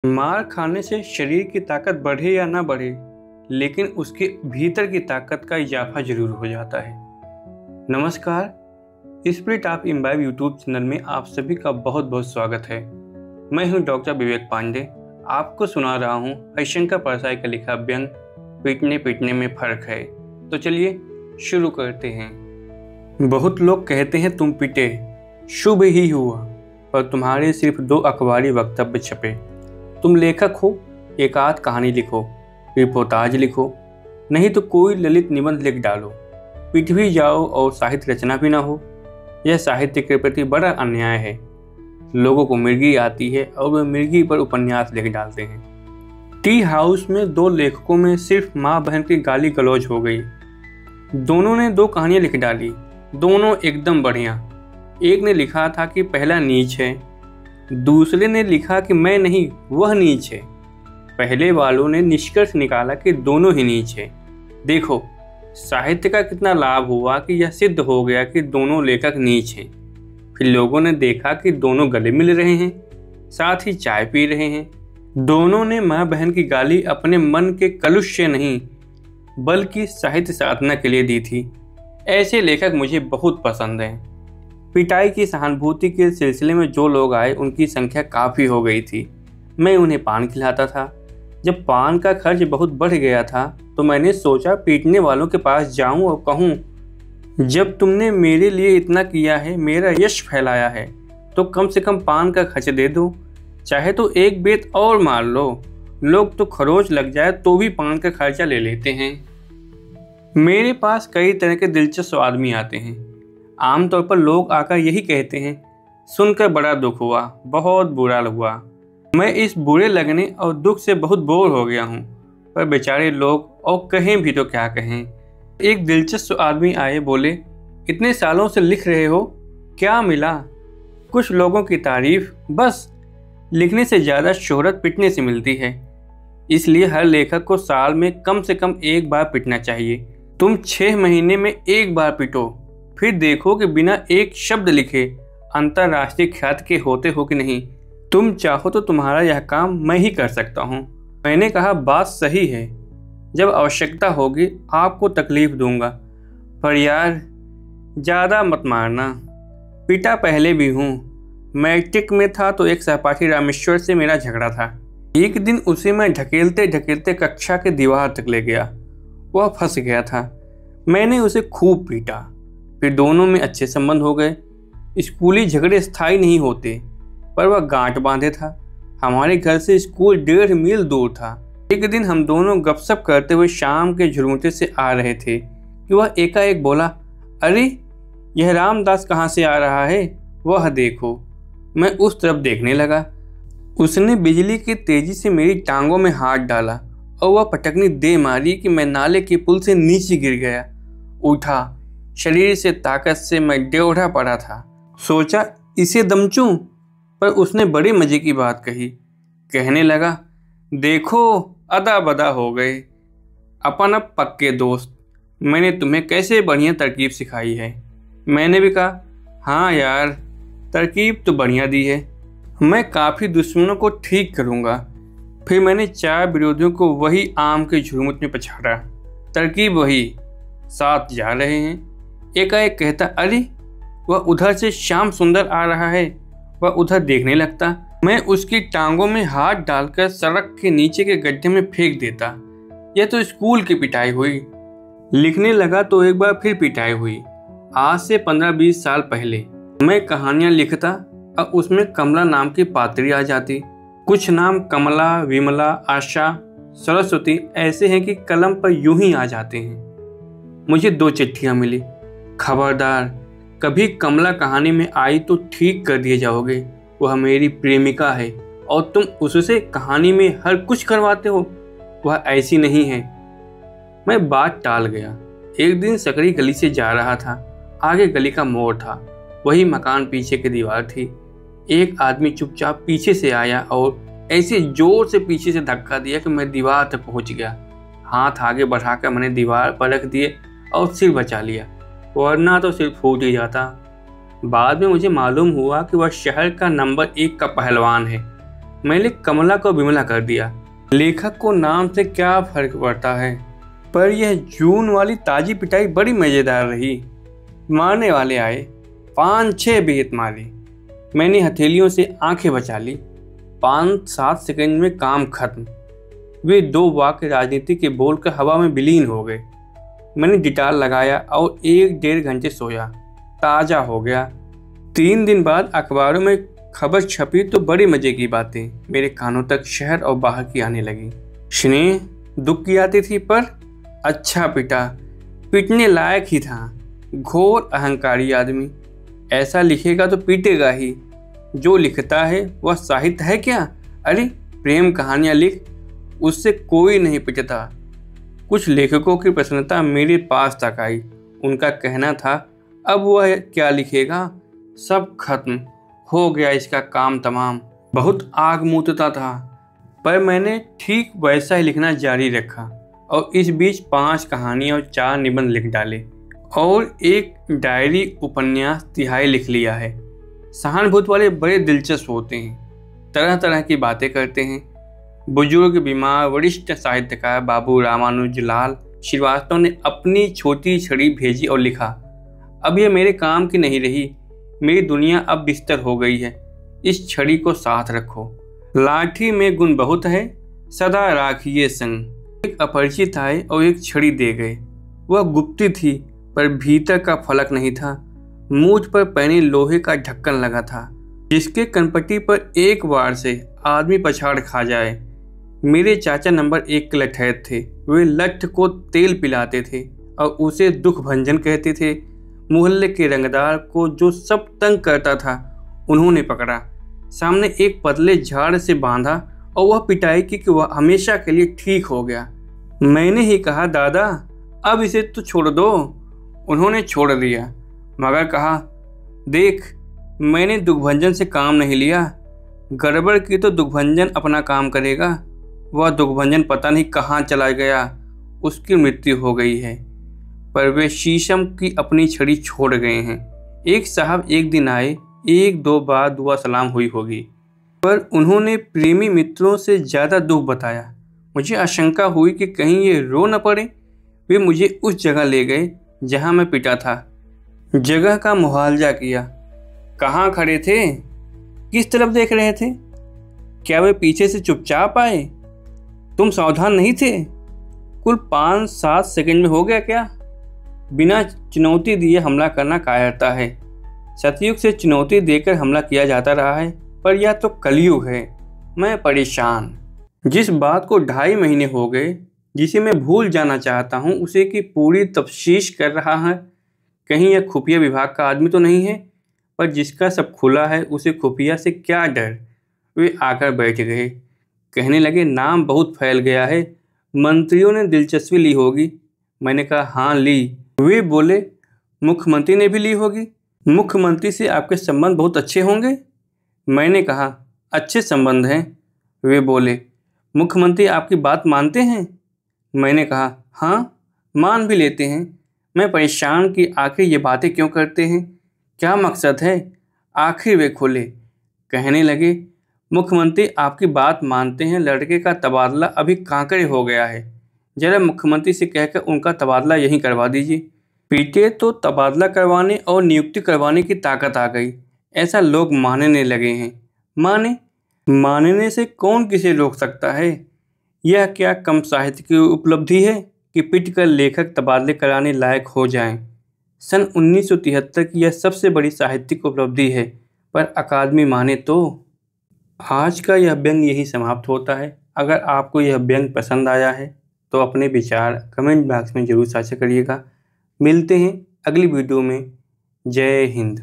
मार खाने से शरीर की ताकत बढ़े या ना बढ़े, लेकिन उसके भीतर की ताकत का इजाफा जरूर हो जाता है। नमस्कार, spirit of imbibe YouTube channel में आप सभी का बहुत बहुत स्वागत है। मैं हूं डॉक्टर विवेक पांडे। आपको सुना रहा हूं हरिशंकर परसाई का लिखा व्यंग पीटने पीटने में फर्क है। तो चलिए शुरू करते हैं। बहुत लोग कहते हैं तुम पिटे, शुभ ही हुआ, पर तुम्हारे सिर्फ 2 अखबारी वक्तव्य छपे। तुम लेखक हो, एक आध कहानी लिखो, रिपोर्टाज लिखो, नहीं तो कोई ललित निबंध लिख डालो। पिट भी जाओ और साहित्य रचना भी ना हो। यह साहित्य के प्रति बड़ा अन्याय है। लोगों को मिर्गी आती है और वे मिर्गी पर उपन्यास लिख डालते हैं। टी हाउस में 2 लेखकों में सिर्फ माँ बहन की गाली गलौज हो गई। दोनों ने 2 कहानियां लिख डाली, दोनों एकदम बढ़िया। एक ने लिखा था कि पहला नीच है, दूसरे ने लिखा कि मैं नहीं वह नीच है। पहले वालों ने निष्कर्ष निकाला कि दोनों ही नीच है। देखो साहित्य का कितना लाभ हुआ कि यह सिद्ध हो गया कि दोनों लेखक नीच हैं। फिर लोगों ने देखा कि दोनों गले मिल रहे हैं, साथ ही चाय पी रहे हैं। दोनों ने माँ बहन की गाली अपने मन के कलुष से नहीं बल्कि साहित्य साधना के लिए दी थी। ऐसे लेखक मुझे बहुत पसंद हैं। पिटाई की सहानुभूति के सिलसिले में जो लोग आए उनकी संख्या काफ़ी हो गई थी। मैं उन्हें पान खिलाता था। जब पान का खर्च बहुत बढ़ गया था तो मैंने सोचा पीटने वालों के पास जाऊं और कहूं, जब तुमने मेरे लिए इतना किया है, मेरा यश फैलाया है, तो कम से कम पान का खर्च दे दो। चाहे तो एक बेत और मार लो। लोग तो खरोच लग जाए तो भी पान का खर्चा ले लेते हैं। मेरे पास कई तरह के दिलचस्प आदमी आते हैं। आमतौर पर लोग आकर यही कहते हैं, सुनकर बड़ा दुख हुआ, बहुत बुरा हुआ। मैं इस बुरे लगने और दुख से बहुत बोर हो गया हूँ। पर बेचारे लोग और कहें भी तो क्या कहें। एक दिलचस्प आदमी आए, बोले, इतने सालों से लिख रहे हो, क्या मिला? कुछ लोगों की तारीफ, बस। लिखने से ज़्यादा शोहरत पिटने से मिलती है। इसलिए हर लेखक को साल में कम से कम एक बार पिटना चाहिए। तुम 6 महीने में एक बार पिटो, फिर देखो कि बिना एक शब्द लिखे अंतर्राष्ट्रीय ख्याति के होते हो कि नहीं। तुम चाहो तो तुम्हारा यह काम मैं ही कर सकता हूँ। मैंने कहा, बात सही है, जब आवश्यकता होगी आपको तकलीफ दूंगा, पर यार ज़्यादा मत मारना। पिटा पहले भी हूँ। मैट्रिक में था तो एक सहपाठी रामेश्वर से मेरा झगड़ा था। एक दिन उसे मैं ढकेलते ढकेलते कक्षा के दीवार तक ले गया। वह फंस गया था। मैंने उसे खूब पीटा। फिर दोनों में अच्छे संबंध हो गए। स्कूली झगड़े स्थायी नहीं होते, पर वह गांठ बांधे था। हमारे घर से स्कूल 1.5 मील दूर था। एक दिन हम दोनों गपशप करते हुए शाम के झुरमुटे से आ रहे थे कि वह एकाएक बोला, अरे यह रामदास कहाँ से आ रहा है, वह देखो। मैं उस तरफ देखने लगा। उसने बिजली की तेजी से मेरी टांगों में हाथ डाला और वह पटकनी दे मारी कि मैं नाले के पुल से नीचे गिर गया। उठा, शरीर से ताकत से मैं ड्योढ़ा पड़ा था। सोचा इसे दमचूं, पर उसने बड़े मजे की बात कही। कहने लगा, देखो अदा बदा हो गए, अपन अब पक्के दोस्त। मैंने तुम्हें कैसे बढ़िया तरकीब सिखाई है। मैंने भी कहा, हाँ यार, तरकीब तो बढ़िया दी है, मैं काफ़ी दुश्मनों को ठीक करूँगा। फिर मैंने 4 विरोधियों को वही आम के झुरमुट में पछाड़ा। तरकीब वही, साथ जा रहे हैं। एकाएक कहता, अरे वह उधर से श्याम सुंदर आ रहा है। वह उधर देखने लगता। मैं उसकी टांगों में हाथ डालकर सड़क के नीचे के गड्ढे में फेंक देता। यह तो स्कूल की पिटाई हुई। लिखने लगा तो एक बार फिर पिटाई हुई। आज से 15-20 साल पहले मैं कहानियां लिखता और उसमें कमला नाम की पात्री आ जाती। कुछ नाम कमला, विमला, आशा, सरस्वती ऐसे हैं कि कलम पर यूं ही आ जाते हैं। मुझे 2 चिट्ठियां मिली। खबरदार, कभी कमला कहानी में आई तो ठीक कर दिए जाओगे। वह मेरी प्रेमिका है और तुम उससे कहानी में हर कुछ करवाते हो। वह ऐसी नहीं है। मैं बात टाल गया। एक दिन सकरी गली से जा रहा था। आगे गली का मोड़ था, वही मकान पीछे की दीवार थी। एक आदमी चुपचाप पीछे से आया और ऐसे जोर से पीछे से धक्का दिया कि मैं दीवार तक पहुंच गया। हाथ आगे बढ़ाकर मैंने दीवार पर रख दिए और सिर बचा लिया, वरना तो सिर फूट ही जाता। बाद में मुझे मालूम हुआ कि वह शहर का नंबर 1 का पहलवान है। मैंने कमला को विमला कर दिया। लेखक को नाम से क्या फर्क पड़ता है। पर यह जून वाली ताजी पिटाई बड़ी मज़ेदार रही। मारने वाले आए, 5-6 बेत मारे। मैंने हथेलियों से आंखें बचा ली। 5-7 सेकंड में काम खत्म। वे 2 वाक्य राजनीति के बोलकर हवा में विलीन हो गए। मैंने डिटॉल लगाया और 1-1.5 घंटे सोया। ताज़ा हो गया। 3 दिन बाद अखबारों में खबर छपी तो बड़ी मज़े की बातें मेरे कानों तक शहर और बाहर की आने लगी। स्नेह दुख की आती थी, पर अच्छा पिटा, पीटने लायक ही था। घोर अहंकारी आदमी, ऐसा लिखेगा तो पीटेगा ही। जो लिखता है वह साहित्य है क्या? अरे प्रेम कहानियाँ लिख, उससे कोई नहीं पिटता। कुछ लेखकों की प्रसन्नता मेरे पास तक आई। उनका कहना था अब वह क्या लिखेगा, सब खत्म हो गया, इसका काम तमाम। बहुत आग मूतता था, पर मैंने ठीक वैसा ही लिखना जारी रखा और इस बीच 5 कहानियाँ और 4 निबंध लिख डाले और एक डायरी उपन्यास तिहाई लिख लिया है। सहानुभूति वाले बड़े दिलचस्प होते हैं, तरह तरह की बातें करते हैं। बुजुर्ग बीमार वरिष्ठ साहित्यकार बाबू रामानुजलाल श्रीवास्तव ने अपनी छोटी छड़ी भेजी और लिखा, अब यह मेरे काम की नहीं रही, मेरी दुनिया अब बिस्तर हो गई है, इस छड़ी को साथ रखो। लाठी में गुण बहुत है, सदा राखिए संग। एक अपरिचित आए और एक छड़ी दे गए। वह गुप्ती थी, पर भीतर का फलक नहीं था। मूठ पर पहने लोहे का ढक्कन लगा था, जिसके कनपट्टी पर एक बार से आदमी पछाड़ खा जाए। मेरे चाचा नंबर 1 के लठैत थे। वे लठ को तेल पिलाते थे और उसे दुख भंजन कहते थे। मोहल्ले के रंगदार को जो सब तंग करता था उन्होंने पकड़ा, सामने एक पतले झाड़ से बांधा और वह पिटाई की कि वह हमेशा के लिए ठीक हो गया। मैंने ही कहा, दादा अब इसे तो छोड़ दो। उन्होंने छोड़ दिया, मगर कहा, देख मैंने दुखभंजन से काम नहीं लिया, गड़बड़ की तो दुखभंजन अपना काम करेगा। वह दुखभंजन पता नहीं कहाँ चला गया, उसकी मृत्यु हो गई है, पर वे शीशम की अपनी छड़ी छोड़ गए हैं। एक साहब एक दिन आए, 1-2 बार दुआ सलाम हुई होगी, पर उन्होंने प्रेमी मित्रों से ज़्यादा दुख बताया। मुझे आशंका हुई कि कहीं ये रो न पड़े। वे मुझे उस जगह ले गए जहाँ मैं पिटा था। जगह का मुआवजा किया। कहाँ खड़े थे? किस तरफ देख रहे थे? क्या वे पीछे से चुपचाप आए? तुम सावधान नहीं थे? कुल 5-7 सेकंड में हो गया क्या? बिना चुनौती दिए हमला करना कायरता है। सतयुग से चुनौती देकर हमला किया जाता रहा है, पर यह तो कलयुग है। मैं परेशान। जिस बात को 2.5 महीने हो गए, जिसे मैं भूल जाना चाहता हूँ, उसे की पूरी तफ्तीश कर रहा है। कहीं यह खुफिया विभाग का आदमी तो नहीं है, पर जिसका सब खुला है उसे खुफिया से क्या डर। वे आकर बैठ गए, कहने लगे, नाम बहुत फैल गया है, मंत्रियों ने दिलचस्पी ली होगी। मैंने कहा, हाँ ली। वे बोले, मुख्यमंत्री ने भी ली होगी। मुख्यमंत्री से आपके संबंध बहुत अच्छे होंगे। मैंने कहा, अच्छे संबंध हैं। वे बोले, मुख्यमंत्री आपकी बात मानते हैं? मैंने कहा, हाँ मान भी लेते हैं। मैं परेशान कि आखिर ये बातें क्यों करते हैं, क्या मकसद है। आखिर वे खोले, कहने लगे, मुख्यमंत्री आपकी बात मानते हैं, लड़के का तबादला अभी कांकड़े हो गया है, जरा मुख्यमंत्री से कहकर उनका तबादला यहीं करवा दीजिए। पीटे तो तबादला करवाने और नियुक्ति करवाने की ताकत आ गई, ऐसा लोग मानने लगे हैं। मानने से कौन किसे रोक सकता है। यह क्या कम साहित्य की उपलब्धि है कि पिट कर लेखक तबादले कराने लायक हो जाएं। सन 1973 की यह सबसे बड़ी साहित्यिक उपलब्धि है, पर अकादमी माने तो। आज का यह व्यंग यही समाप्त होता है। अगर आपको यह व्यंग पसंद आया है तो अपने विचार कमेंट बॉक्स में ज़रूर साझा करिएगा। मिलते हैं अगली वीडियो में। जय हिंद।